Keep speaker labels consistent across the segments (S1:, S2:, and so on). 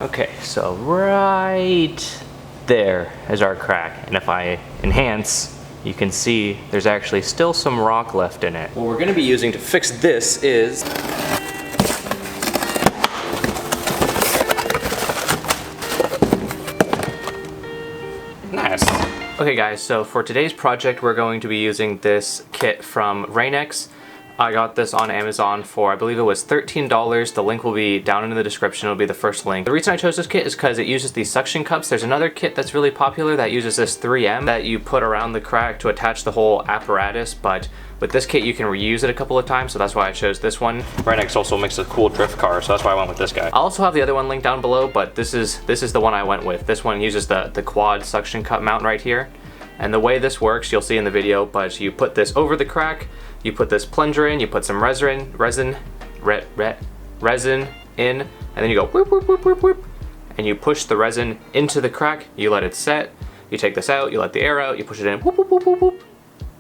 S1: Okay, so right there is our crack, and if I enhance, you can see there's actually still some rock left in it. What we're gonna be using to fix this is nice. Okay guys, so for today's project we're going to be using this kit from Rain-X. I got this on Amazon for, I believe it was $13. The link will be down in the description. It'll be the first link. The reason I chose this kit is because it uses these suction cups. There's another kit that's really popular that uses this 3M that you put around the crack to attach the whole apparatus, but with this kit you can reuse it a couple of times, so that's why I chose this one. Rain-X also makes a cool drift car, so that's why I went with this guy. I'll also have the other one linked down below, but this is the one I went with. This one uses the quad suction cup mount right here. And the way this works, you'll see in the video, but you put this over the crack, you put this plunger in, you put some resin in, and then you go whoop, whoop, whoop, whoop, whoop, and you push the resin into the crack, you let it set, you take this out, you let the air out, you push it in, whoop, whoop, whoop, whoop, whoop,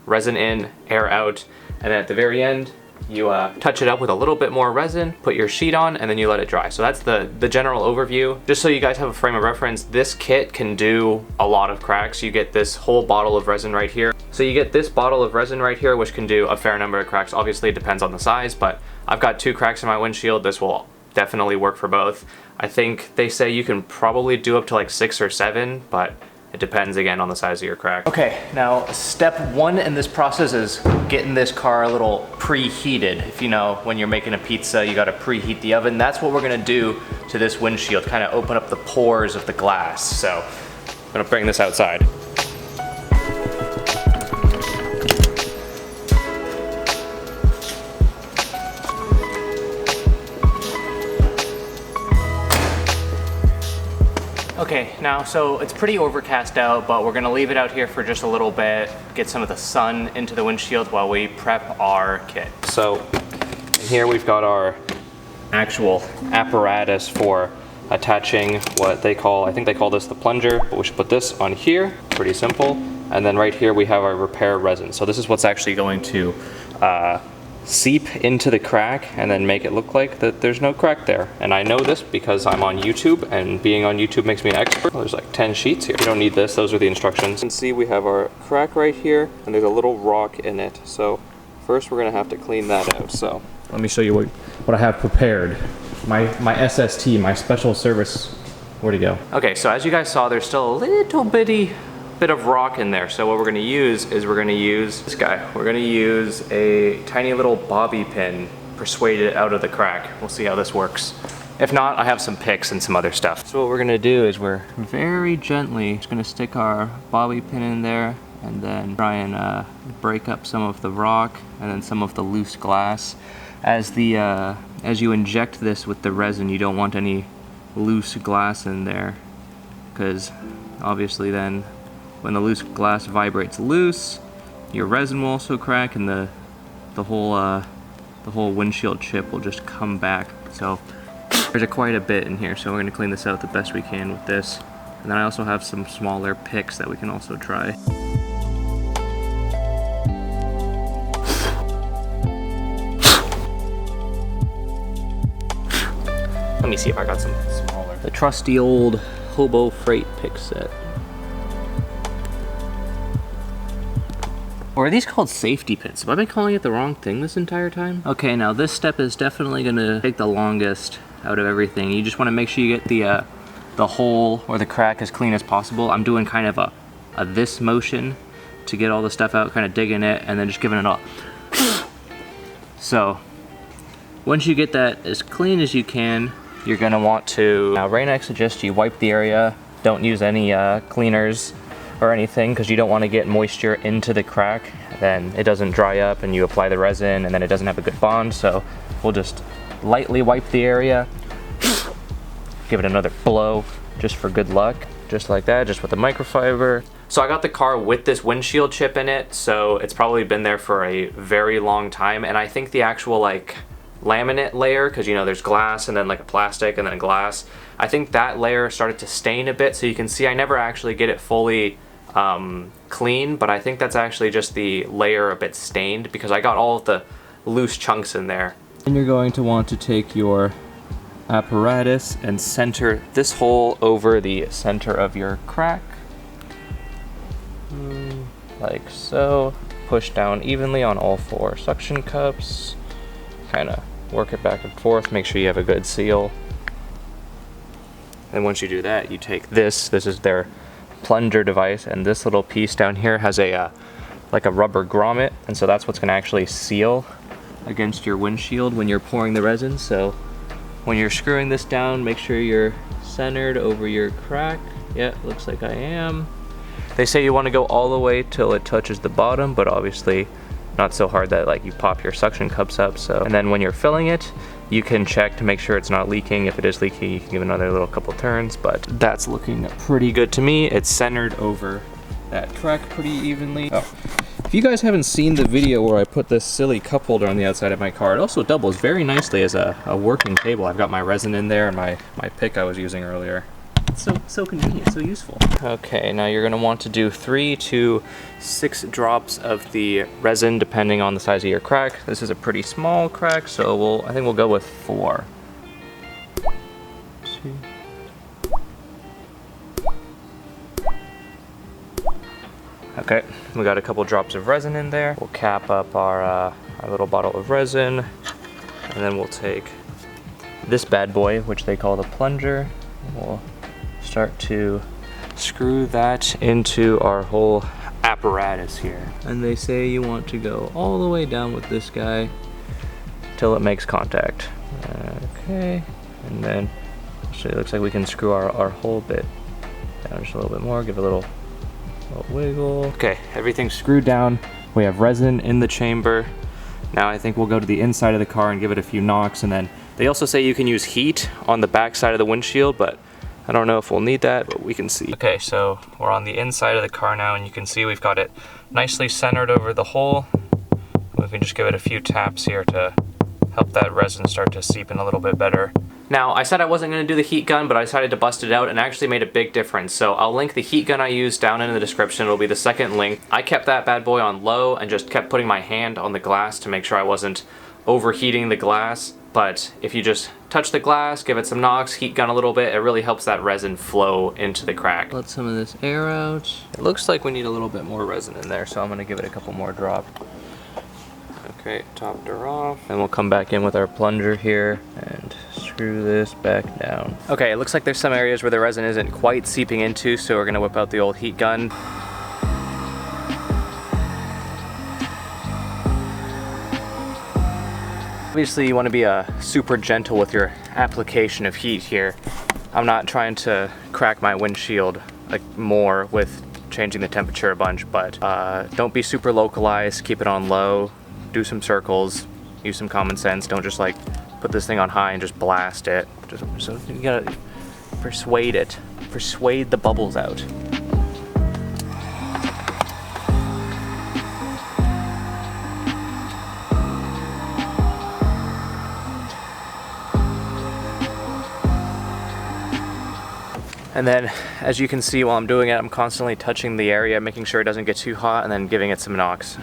S1: resin in, air out, and then at the very end, you touch it up with a little bit more resin, put your sheet on, and then you let it dry. So that's the general overview. Just so you guys have a frame of reference, this kit can do a lot of cracks. You get this whole bottle of resin right here. So you get this bottle of resin right here, which can do a fair number of cracks. Obviously it depends on the size, but I've got 2 cracks in my windshield. This will definitely work for both. I think they say you can probably do up to like 6 or 7, but it depends again on the size of your crack. Okay, now step 1 in this process is getting this car a little preheated. If you know, when you're making a pizza, you gotta preheat the oven. That's what we're gonna do to this windshield, kind of open up the pores of the glass. So I'm gonna bring this outside. Okay, now, so it's pretty overcast out, but we're gonna leave it out here for just a little bit, get some of the sun into the windshield while we prep our kit. So, here we've got our actual apparatus for attaching what they call, I think they call this the plunger, but we should put this on here, pretty simple. And then right here we have our repair resin. So this is what's actually going to seep into the crack and then make it look like that there's no crack there. And I know this because I'm on YouTube, and being on YouTube makes me an expert. There's like 10 sheets here. You don't need this, those are the instructions. You can see we have our crack right here and there's a little rock in it. So first we're gonna have to clean that out. So let me show you what I have prepared. My SST, my special service, where'd it go? Okay, so as you guys saw, there's still a little bit of rock in there. So what we're gonna use is we're gonna use this guy. We're gonna use a tiny little bobby pin, persuade it out of the crack. We'll see how this works. If not, I have some picks and some other stuff. So what we're gonna do is we're very gently just gonna stick our bobby pin in there and then try and break up some of the rock and then some of the loose glass. As you inject this with the resin, you don't want any loose glass in there, because obviously then when the loose glass vibrates loose, your resin will also crack, and the whole windshield chip will just come back. So there's quite a bit in here, so we're gonna clean this out the best we can with this. And then I also have some smaller picks that we can also try. Let me see if I got some smaller. The trusty old Hobo Freight pick set. Or are these called safety pins? Have I been calling it the wrong thing this entire time? Okay, now this step is definitely gonna take the longest out of everything. You just wanna make sure you get the hole or the crack as clean as possible. I'm doing kind of a this motion to get all the stuff out, kind of digging it, and then just giving it a So, once you get that as clean as you can, you're gonna want to, now Rain-X suggests you wipe the area, don't use any cleaners or anything, because you don't want to get moisture into the crack, then it doesn't dry up and you apply the resin and then it doesn't have a good bond. So we'll just lightly wipe the area, give it another blow just for good luck, just like that, just with the microfiber. So I got the car with this windshield chip in it, so it's probably been there for a very long time, and I think the actual like laminate layer, because you know there's glass and then like a plastic and then a glass, I think that layer started to stain a bit. So you can see I never actually get it fully clean, but I think that's actually just the layer a bit stained because I got all of the loose chunks in there. And you're going to want to take your apparatus and center this hole over the center of your crack. Like so. Push down evenly on all 4 suction cups. Kind of work it back and forth, make sure you have a good seal. And once you do that, you take this is their plunger device, and this little piece down here has a like a rubber grommet, and so that's what's going to actually seal against your windshield when you're pouring the resin. So when you're screwing this down, make sure you're centered over your crack. Yeah, looks like I am. They say you want to go all the way till it touches the bottom, but obviously not so hard that like you pop your suction cups up. So, and then when you're filling it, you can check to make sure it's not leaking. If it is leaking, you can give another little couple turns, but that's looking pretty good to me. It's centered over that crack pretty evenly. Oh, if you guys haven't seen the video where I put this silly cup holder on the outside of my car, it also doubles very nicely as a working table. I've got my resin in there and my pick I was using earlier. So convenient, so useful. Okay, now you're gonna want to do 3 to 6 drops of the resin depending on the size of your crack. This is a pretty small crack, so I think we'll go with 4. 2. Okay, we got a couple drops of resin in there. We'll cap up our little bottle of resin, and then we'll take this bad boy, which they call the plunger. We'll start to screw that into our whole apparatus here. And they say you want to go all the way down with this guy till it makes contact. Okay, and then actually it looks like we can screw our whole bit down just a little bit more, give it a little wiggle. Okay, everything's screwed down. We have resin in the chamber. Now I think we'll go to the inside of the car and give it a few knocks, and then they also say you can use heat on the back side of the windshield, but I don't know if we'll need that, but we can see. Okay, so we're on the inside of the car now, and you can see we've got it nicely centered over the hole. We can just give it a few taps here to help that resin start to seep in a little bit better. Now, I said I wasn't going to do the heat gun, but I decided to bust it out and actually made a big difference. So I'll link the heat gun I used down in the description. It'll be the second link. I kept that bad boy on low and just kept putting my hand on the glass to make sure I wasn't overheating the glass. But if you just touch the glass, give it some knocks, heat gun a little bit, it really helps that resin flow into the crack. Let some of this air out. It looks like we need a little bit more resin in there, so I'm gonna give it a couple more drops. Okay, topped her off. And we'll come back in with our plunger here and screw this back down. Okay, it looks like there's some areas where the resin isn't quite seeping into, so we're gonna whip out the old heat gun. Obviously you want to be super gentle with your application of heat here. I'm not trying to crack my windshield like more with changing the temperature a bunch, but don't be super localized, keep it on low, do some circles, use some common sense, don't just like put this thing on high and just blast it. So you gotta persuade the bubbles out. And then, as you can see while I'm doing it, I'm constantly touching the area, making sure it doesn't get too hot, and then giving it some knocks.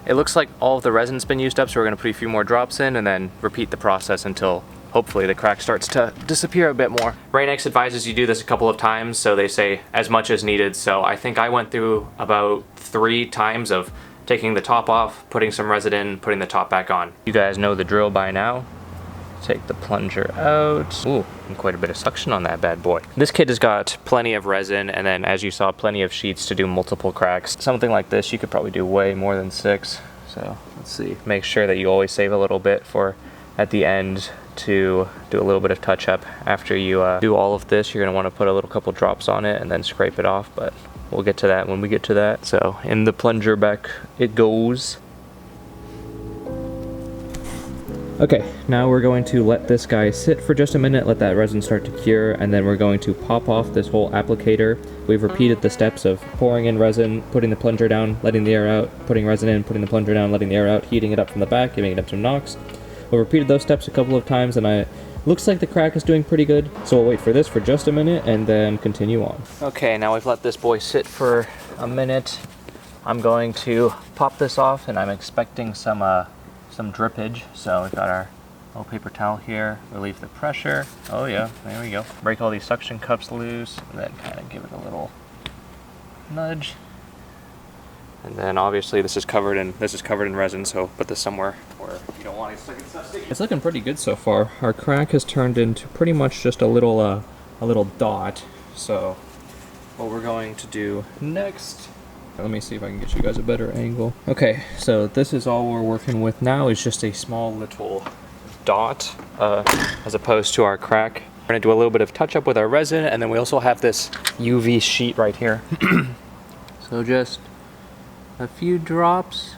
S1: It looks like all of the resin's been used up, so we're gonna put a few more drops in and then repeat the process until hopefully the crack starts to disappear a bit more. Rain-X advises you do this a couple of times, so they say as much as needed. So I think I went through about 3 times of taking the top off, putting some resin in, putting the top back on. You guys know the drill by now. Take the plunger out. Ooh, and quite a bit of suction on that bad boy. This kit has got plenty of resin, and then as you saw, plenty of sheets to do multiple cracks. Something like this, you could probably do way more than 6. So let's see. Make sure that you always save a little bit for at the end to do a little bit of touch up. After you do all of this, you're gonna wanna put a couple drops on it and then scrape it off, but we'll get to that when we get to that. So in the plunger back it goes. Okay, now we're going to let this guy sit for just a minute, let that resin start to cure, and then we're going to pop off this whole applicator. We've repeated the steps of pouring in resin, putting the plunger down, letting the air out, putting resin in, putting the plunger down, letting the air out, heating it up from the back, giving it up some knocks. We've repeated those steps a couple of times, and looks like the crack is doing pretty good, so we'll wait for this for just a minute and then continue on. Okay, now we've let this boy sit for a minute. I'm going to pop this off, and I'm expecting some drippage. So we've got our little paper towel here, relieve the pressure. Oh yeah, there we go. Break all these suction cups loose, and then kind of give it a little nudge. And then obviously this is covered in resin, so put this somewhere where you don't want it to stick. It's looking pretty good so far. Our crack has turned into pretty much just a little dot. So what we're going to do next, let me see if I can get you guys a better angle. Okay, so this is all we're working with now, is just a small little dot as opposed to our crack. We're gonna do a little bit of touch up with our resin, and then we also have this UV sheet right here. So just a few drops,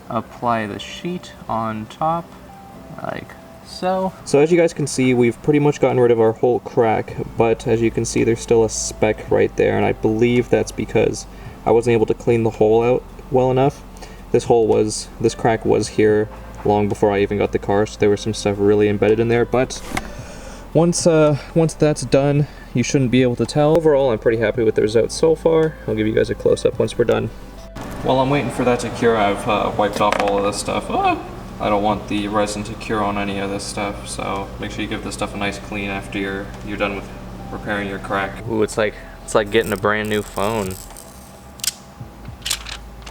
S1: apply the sheet on top like so. So as you guys can see, we've pretty much gotten rid of our whole crack, but as you can see there's still a speck right there, and I believe that's because I wasn't able to clean the hole out well enough. This crack was here long before I even got the car, so there was some stuff really embedded in there, but once that's done, you shouldn't be able to tell. Overall, I'm pretty happy with the results so far. I'll give you guys a close-up once we're done. While I'm waiting for that to cure, I've wiped off all of this stuff. I don't want the resin to cure on any of this stuff, so make sure you give this stuff a nice clean after you're done with repairing your crack. Ooh, it's like getting a brand new phone.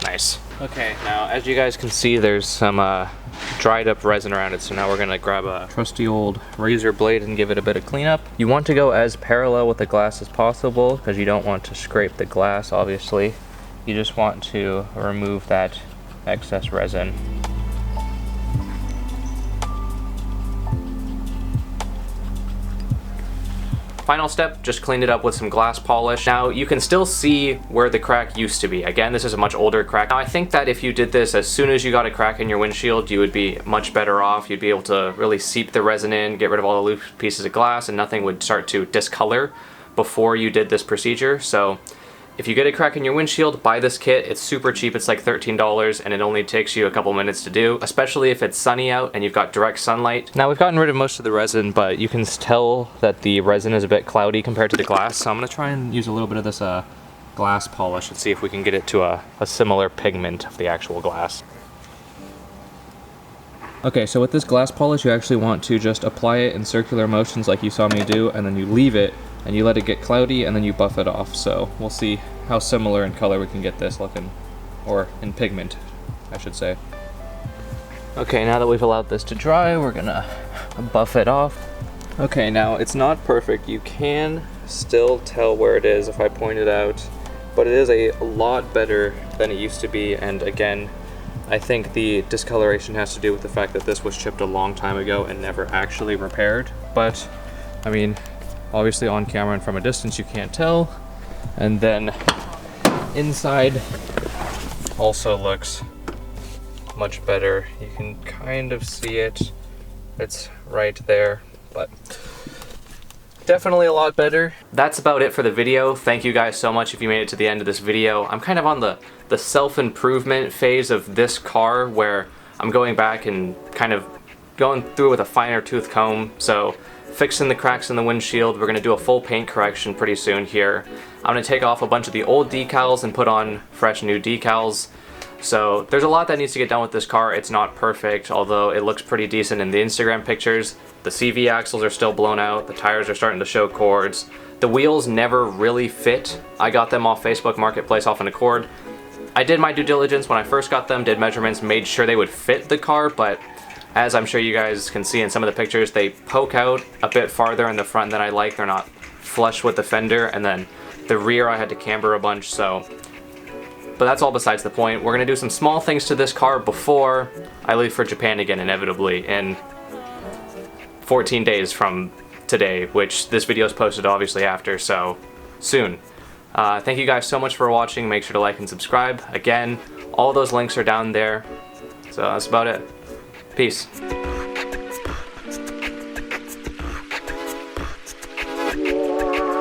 S1: Nice. Okay, now as you guys can see, there's some dried up resin around it, so now we're gonna grab a trusty old razor blade and give it a bit of cleanup. You want to go as parallel with the glass as possible because you don't want to scrape the glass, obviously. You just want to remove that excess resin. Final step, just cleaned it up with some glass polish. Now you can still see where the crack used to be. Again, this is a much older crack. Now I think that if you did this as soon as you got a crack in your windshield, you would be much better off. You'd be able to really seep the resin in, get rid of all the loose pieces of glass, and nothing would start to discolor before you did this procedure. So if you get a crack in your windshield, buy this kit. It's super cheap, it's like $13, and it only takes you a couple minutes to do, especially if it's sunny out and you've got direct sunlight. Now we've gotten rid of most of the resin, but you can tell that the resin is a bit cloudy compared to the glass, so I'm gonna try and use a little bit of this glass polish and see if we can get it to a similar pigment of the actual glass. Okay, so with this glass polish, you actually want to just apply it in circular motions like you saw me do, and then you leave it and you let it get cloudy, and then you buff it off. So we'll see how similar in color we can get this looking, or in pigment, I should say. Okay, now that we've allowed this to dry, we're gonna buff it off. Okay, now it's not perfect. You can still tell where it is if I point it out, but it is a lot better than it used to be. And again, I think the discoloration has to do with the fact that this was chipped a long time ago and never actually repaired. But I mean, obviously on camera and from a distance you can't tell. And then inside also looks much better. You can kind of see it. It's right there, but definitely a lot better. That's about it for the video. Thank you guys so much if you made it to the end of this video. I'm kind of on the self-improvement phase of this car, where I'm going back and kind of going through with a finer tooth comb. So fixing the cracks in the windshield. We're gonna do a full paint correction pretty soon here. I'm gonna take off a bunch of the old decals and put on fresh new decals. So there's a lot that needs to get done with this car. It's not perfect, although it looks pretty decent in the Instagram pictures. The CV axles are still blown out. The tires are starting to show cords. The wheels never really fit. I got them off Facebook Marketplace off an Accord. I did my due diligence when I first got them, did measurements, made sure they would fit the car, but as I'm sure you guys can see in some of the pictures, they poke out a bit farther in the front than I like. They're not flush with the fender, and then the rear I had to camber a bunch, so. But that's all besides the point. We're gonna do some small things to this car before I leave for Japan again, inevitably, in 14 days from today, which this video is posted obviously after, so soon. Thank you guys so much for watching. Make sure to like and subscribe. Again, all those links are down there. So that's about it. Peace.